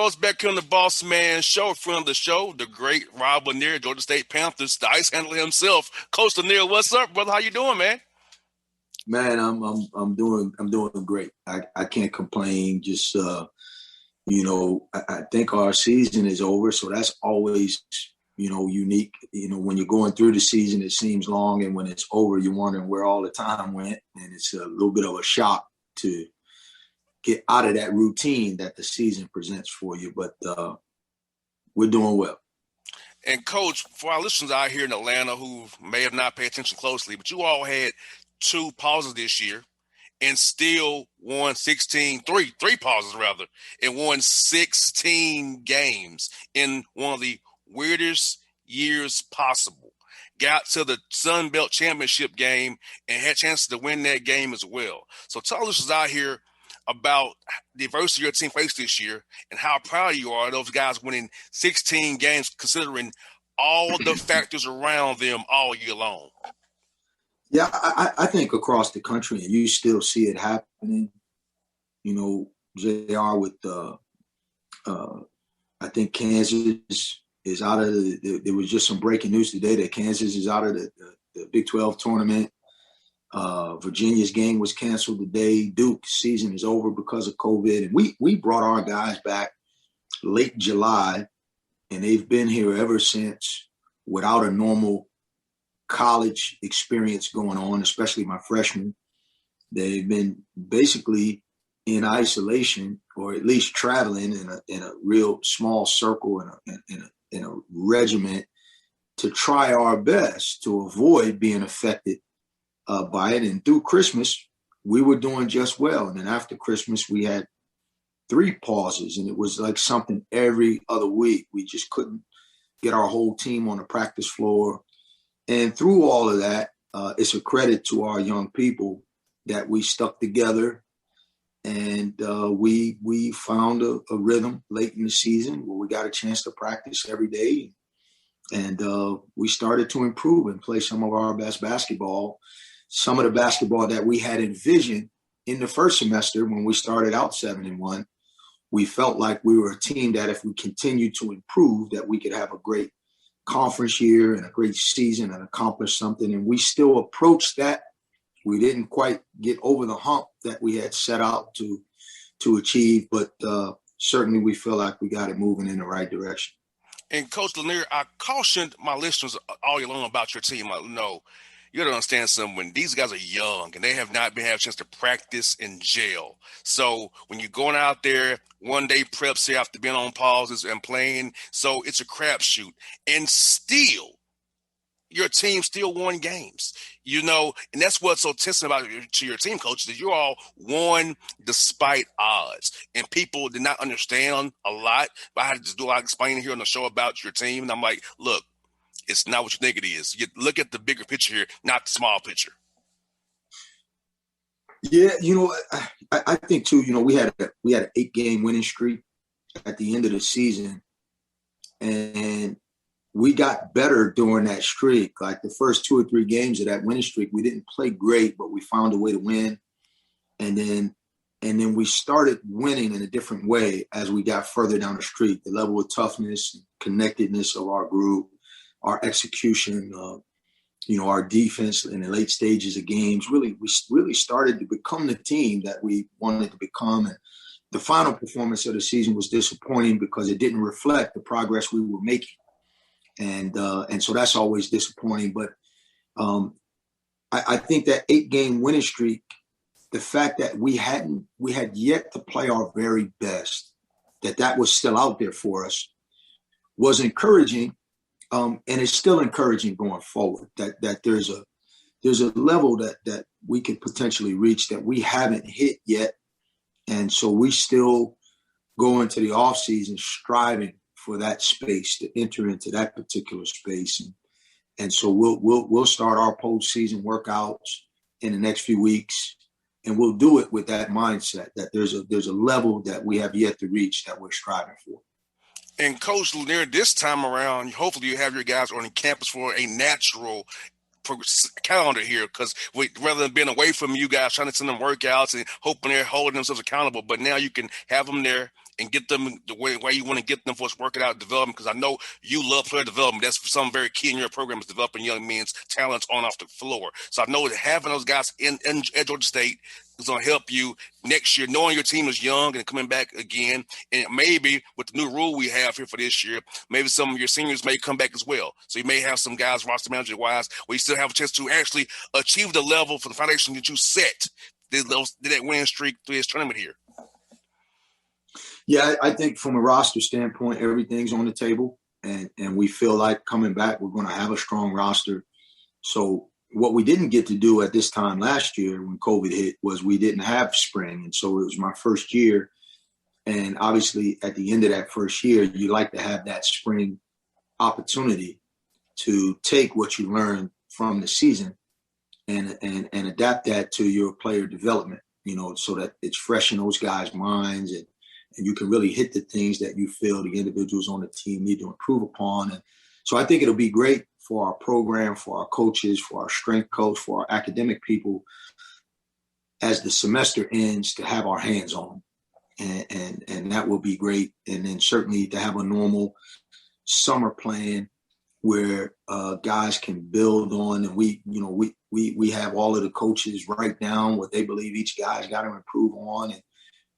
Coach, back here on the Bossman Show, friend of the show, the great Rob Lanier, Georgia State Panthers, the ice handler himself. Coach Lanier, what's up, brother? How you doing, man? Man, I'm doing great. I can't complain. Just I think our season is over, so that's always unique. When you're going through the season, it seems long, and when it's over, you're wondering where all the time went, and it's a little bit of a shock to get out of that routine that the season presents for you. But we're doing well. And Coach, for our listeners out here in Atlanta who may have not paid attention closely, but you all had 2 pauses this year and still won three pauses rather, and won 16 games in one of the weirdest years possible. Got to the Sun Belt Championship game and had chances to win that game as well. So tell us out here about the adversity your team faced this year and how proud you are of those guys winning 16 games, considering all the factors around them all year long. Yeah, I think across the country, and you still see it happening. JR with I think Kansas is out of there was just some breaking news today that Kansas is out of the Big 12 tournament. Virginia's game was canceled today. Duke's season is over because of COVID. And we brought our guys back late July, and they've been here ever since without a normal college experience going on, especially my freshmen. They've been basically in isolation, or at least traveling in a real small circle in a regiment to try our best to avoid being affected by it. And through Christmas, we were doing just well. And then after Christmas, we had 3 pauses, and it was like something every other week. We just couldn't get our whole team on the practice floor. And through all of that, it's a credit to our young people that we stuck together, and we found a rhythm late in the season where we got a chance to practice every day. And we started to improve and play some of our best basketball, some of the basketball that we had envisioned in the first semester when we started out 7-1. We felt like we were a team that if we continued to improve, that we could have a great conference year and a great season and accomplish something. And we still approached that. We didn't quite get over the hump that we had set out to achieve, but certainly we feel like we got it moving in the right direction. And Coach Lanier, I cautioned my listeners all year long about your team. Like, no, you got to understand something. When these guys are young and they have not been having a chance to practice in jail. So when you're going out there, one-day preps here after being on pauses and playing, so it's a crapshoot. And still, your team still won games, and that's what's so testing about to your team, coach, that you all won despite odds. And people did not understand a lot, but I had to do a lot of explaining here on the show about your team. And I'm like, look, it's not what you think it is. You look at the bigger picture here, not the small picture. Yeah, I think too, we had an 8-game winning streak at the end of the season, and we got better during that streak. Like the first 2 or 3 games of that winning streak, we didn't play great, but we found a way to win. And then we started winning in a different way as we got further down the street. The level of toughness, connectedness of our group, our execution, our defense in the late stages of games, we really started to become the team that we wanted to become. And the final performance of the season was disappointing because it didn't reflect the progress we were making. And so that's always disappointing. But I think that 8-game winning streak, the fact that we had yet to play our very best, that was still out there for us, was encouraging. And it's still encouraging going forward that there's a level that we could potentially reach that we haven't hit yet. And so we still go into the off season striving for that space, to enter into that particular space. And so we'll start our postseason workouts in the next few weeks, and we'll do it with that mindset that there's a level that we have yet to reach that we're striving for. And Coach Lanier, this time around, hopefully you have your guys on campus for a natural calendar here, because rather than being away from you guys trying to send them workouts and hoping they're holding themselves accountable, but now you can have them there and get them the way you want to get them for us working out development, because I know you love player development. That's something very key in your program, is developing young men's talents on off the floor. So I know that having those guys at Georgia State is going to help you next year, knowing your team is young and coming back again. And maybe with the new rule we have here for this year, maybe some of your seniors may come back as well. So you may have some guys roster manager wise where you still have a chance to actually achieve the level for the foundation that you set that winning streak through this tournament here. Yeah, I think from a roster standpoint, everything's on the table, and we feel like coming back, we're going to have a strong roster. So what we didn't get to do at this time last year when COVID hit was we didn't have spring. And so it was my first year. And obviously at the end of that first year, you like to have that spring opportunity to take what you learned from the season and adapt that to your player development, so that it's fresh in those guys' minds, and you can really hit the things that you feel the individuals on the team need to improve upon. And so I think it'll be great for our program, for our coaches, for our strength coach, for our academic people, as the semester ends, to have our hands on them. And that will be great. And then certainly to have a normal summer plan where guys can build on, and we have all of the coaches write down what they believe each guy's got to improve on, and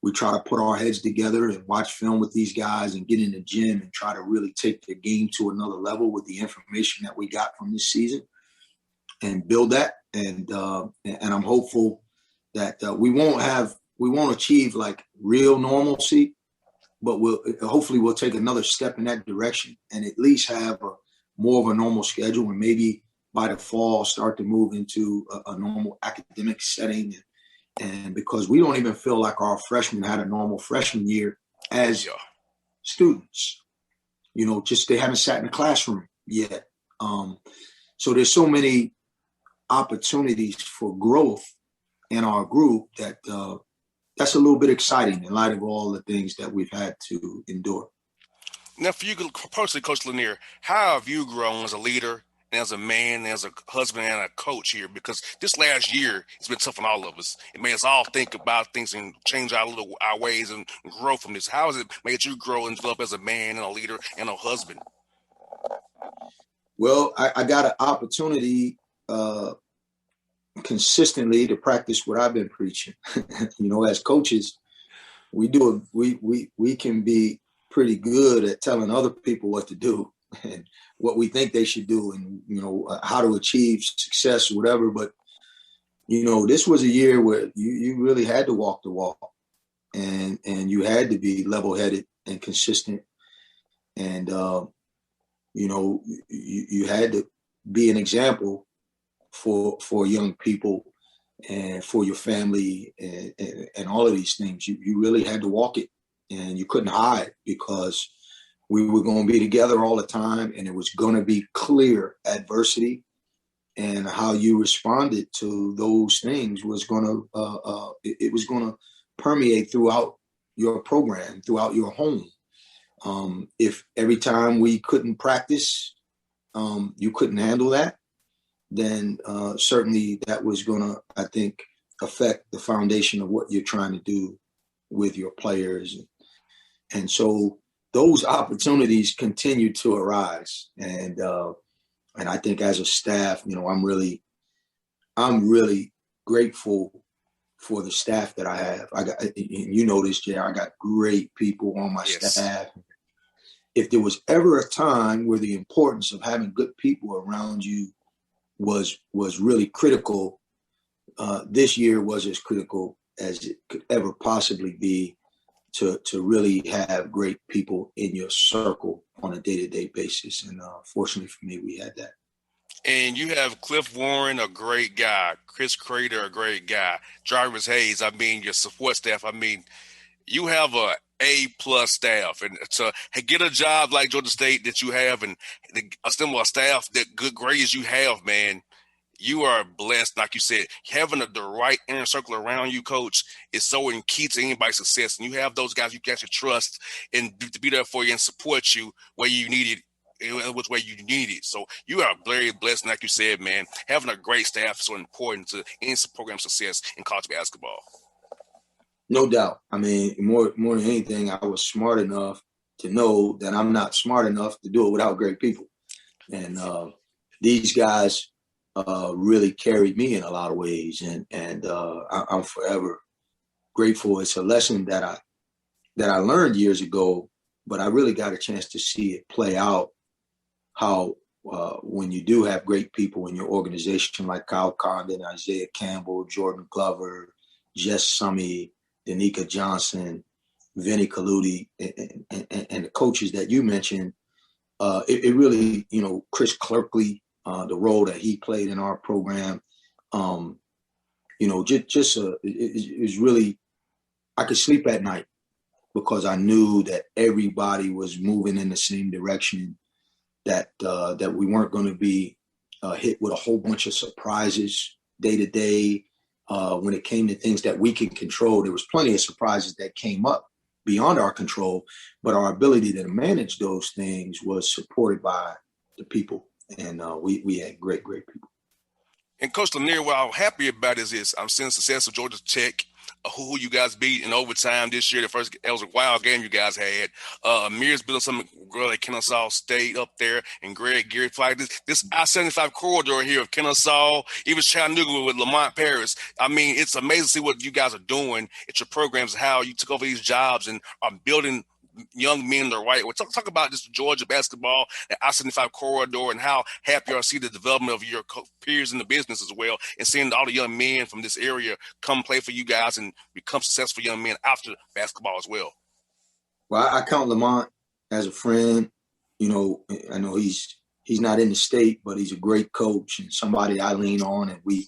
we try to put our heads together and watch film with these guys and get in the gym and try to really take the game to another level with the information that we got from this season and build that. And I'm hopeful that we won't achieve like real normalcy, but we'll take another step in that direction and at least have more of a normal schedule, and maybe by the fall start to move into a normal academic setting. And because we don't even feel like our freshmen had a normal freshman year as students, just they haven't sat in the classroom yet. So there's so many opportunities for growth in our group that that's a little bit exciting in light of all the things that we've had to endure. Now, for you personally, Coach Lanier, how have you grown as a leader and as a man, and as a husband and a coach here? Because this last year, it's been tough on all of us. It made us all think about things and change our ways and grow from this. How has it made you grow and develop as a man and a leader and a husband? Well, I got an opportunity consistently to practice what I've been preaching. As coaches, we can be pretty good at telling other people what to do and what we think they should do, and how to achieve success or whatever. But this was a year where you really had to walk the walk, and you had to be level-headed and consistent, and you had to be an example for young people and for your family and all of these things. You really had to walk it, and you couldn't hide, because we were going to be together all the time, and it was going to be clear adversity, and how you responded to those things was going to it was going to permeate throughout your program, throughout your home. If every time we couldn't practice, you couldn't handle that, then certainly that was going to, I think, affect the foundation of what you're trying to do with your players. And so those opportunities continue to arise. And I think as a staff, I'm really grateful for the staff that I have. I got, this, Jay, I got great people on my staff. If there was ever a time where the importance of having good people around you was really critical, this year was as critical as it could ever possibly be to really have great people in your circle on a day-to-day basis. And fortunately for me, we had that. And you have Cliff Warren, a great guy. Chris Crater, a great guy. Jarvis Hayes, your support staff. You have a A+ staff, and to get a job like Georgia State that you have, and assemble a staff that good grades you have, man, you are blessed. Like you said, having the right inner circle around you, Coach, is so key to anybody's success. And you have those guys you can actually trust and to be there for you and support you where you need it, which way you need it. So you are very blessed. And like you said, man, having a great staff is so important to any program success in college basketball. No doubt. I mean, more than anything, I was smart enough to know that I'm not smart enough to do it without great people. And these guys really carried me in a lot of ways, and I'm forever grateful. It's a lesson that I learned years ago, but I really got a chance to see it play out. How when you do have great people in your organization like Kyle Condon, Isaiah Campbell, Jordan Glover, Jess Summey, Danica Johnson, Vinny Coludi, and the coaches that you mentioned, it really, Chris Clerkley, the role that he played in our program, it was really, I could sleep at night because I knew that everybody was moving in the same direction, that we weren't going to be hit with a whole bunch of surprises day to day. When it came to things that we can control, there was plenty of surprises that came up beyond our control, but our ability to manage those things was supported by the people. And we had great people. And Coach Lanier, what I'm happy about is I'm seeing success of Georgia Tech, who you guys beat in overtime this year. It was a wild game you guys had. Amir's building something great at Kennesaw State up there, and Greg Gary fight this I-75 corridor here of Kennesaw, even Chattanooga with Lamont Paris. I mean, it's amazing to see what you guys are doing at your programs, how you took over these jobs and are building young men the right way. Talk about just Georgia basketball, the I-75 corridor, and how happy you are to see the development of your peers in the business as well, and seeing all the young men from this area come play for you guys and become successful young men after basketball as well. Well, I count Lamont as a friend. I know he's not in the state, but he's a great coach and somebody I lean on, and we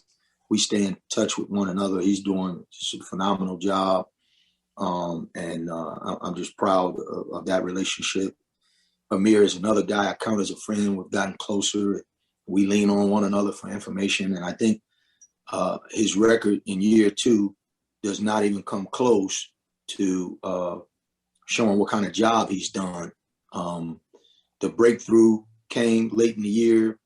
stay in touch with one another. He's doing just a phenomenal job. I'm just proud of that relationship. Amir is another guy I count as a friend. We've gotten closer. We lean on one another for information. And I think his record in year 2 does not even come close to showing what kind of job he's done. The breakthrough came late in the year.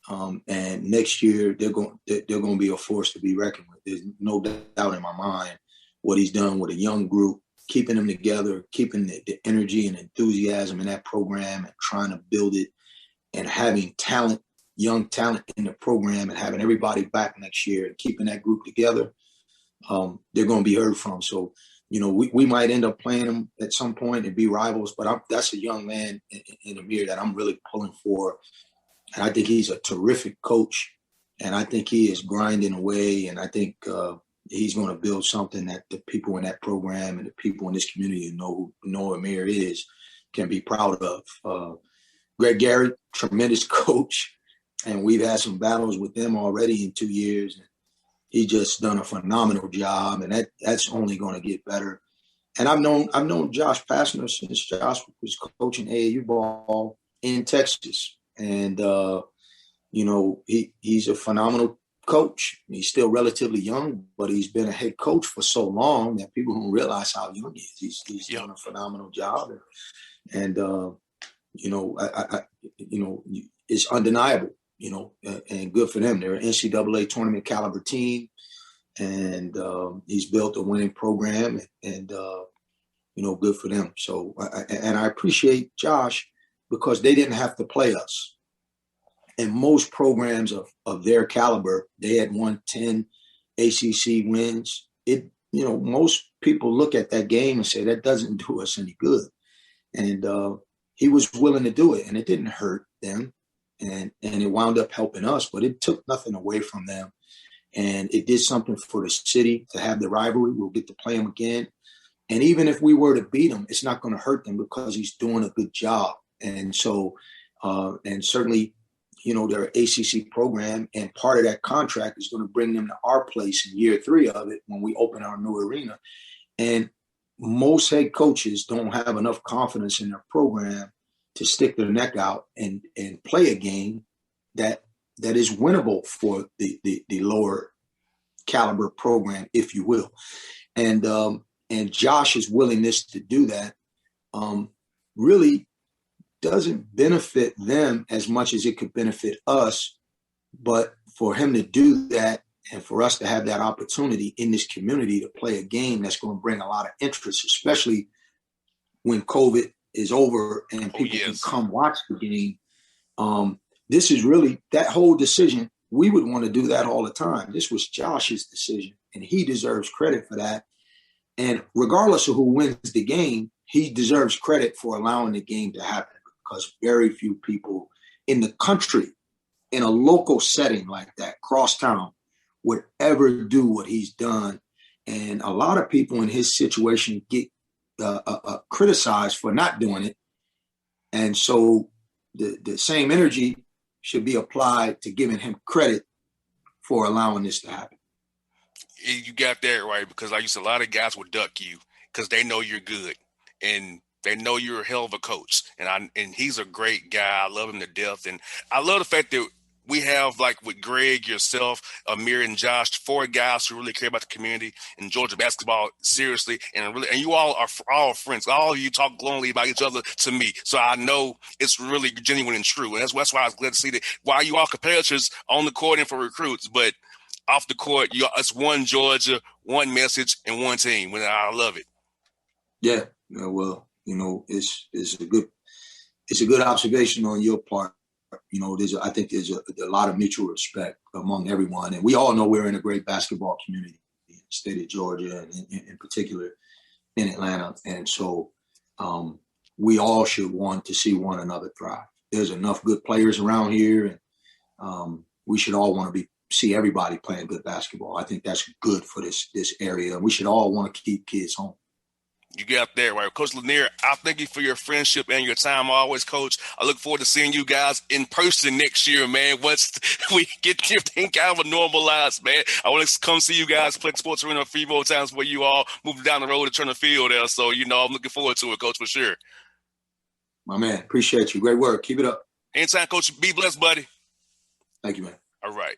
And next year they're going to be a force to be reckoned with. There's no doubt in my mind what he's done with a young group, keeping them together, keeping the energy and enthusiasm in that program and trying to build it, and having young talent in the program, and having everybody back next year and keeping that group together. They're going to be heard from. So, we might end up playing them at some point and be rivals, but that's a young man in Amir that I'm really pulling for. And I think he's a terrific coach, and I think he is grinding away, and I think he's going to build something that the people in that program and the people in this community who know Amir can be proud of. Greg Gary, tremendous coach, and we've had some battles with them already in 2 years. He just done a phenomenal job, and that's only going to get better. And I've known Josh Pastner since Josh was coaching AAU ball in Texas, and he's a phenomenal coach. He's still relatively young, but he's been a head coach for so long that people don't realize how young he is. He's done a phenomenal job, and it's undeniable. And good for them. They're an NCAA tournament caliber team, and he's built a winning program, and good for them. So, I appreciate Josh because they didn't have to play us. And most programs of their caliber, they had won 10 ACC wins. Most people look at that game and say that doesn't do us any good. And he was willing to do it, and it didn't hurt them, and it wound up helping us. But it took nothing away from them, and it did something for the city to have the rivalry. We'll get to play them again, and even if we were to beat him, it's not going to hurt them because he's doing a good job. And so, and certainly, their ACC program, and part of that contract is going to bring them to our place in year 3 of it when we open our new arena. And most head coaches don't have enough confidence in their program to stick their neck out and play a game that is winnable for the lower caliber program, if you will. And Josh's willingness to do that really doesn't benefit them as much as it could benefit us. But for him to do that And for us to have that opportunity in this community to play a game that's going to bring a lot of interest, especially when COVID is over and people can come watch the game. This is really that whole decision. We would want to do that all the time. This was Josh's decision, and he deserves credit for that. And regardless of who wins the game, he deserves credit for allowing the game to happen, because very few people in the country, in a local setting like that, crosstown, would ever do what he's done. And a lot of people in his situation get criticized for not doing it. And so the same energy should be applied to giving him credit for allowing this to happen. You got that right, because like you said, a lot of guys will duck you because they know you're good and they know you're a hell of a coach. And he's a great guy. I love him to death. And I love the fact that we have, like with Greg, yourself, Amir, and Josh, 4 guys who really care about the community and Georgia basketball seriously. And you all are all friends. All of you talk glowingly about each other to me. So I know it's really genuine and true. And that's why I was glad to see that while you all competitors on the court and for recruits, but off the court, it's one Georgia, one message, and one team. I love it. Yeah. Well, it's a good observation on your part. I think there's a lot of mutual respect among everyone. And we all know we're in a great basketball community in the state of Georgia, and in particular in Atlanta. And so we all should want to see one another thrive. There's enough good players around here, and we should all want to see everybody playing good basketball. I think that's good for this area. We should all want to keep kids home. You got there right. Coach Lanier, I thank you for your friendship and your time always, Coach. I look forward to seeing you guys in person next year, man. Once we get everything kind of normalized, man. I want to come see you guys play sports arena a few more times where you all move down the road and turn the field there. So, I'm looking forward to it, Coach, for sure. My man, appreciate you. Great work. Keep it up. Anytime, Coach. Be blessed, buddy. Thank you, man. All right.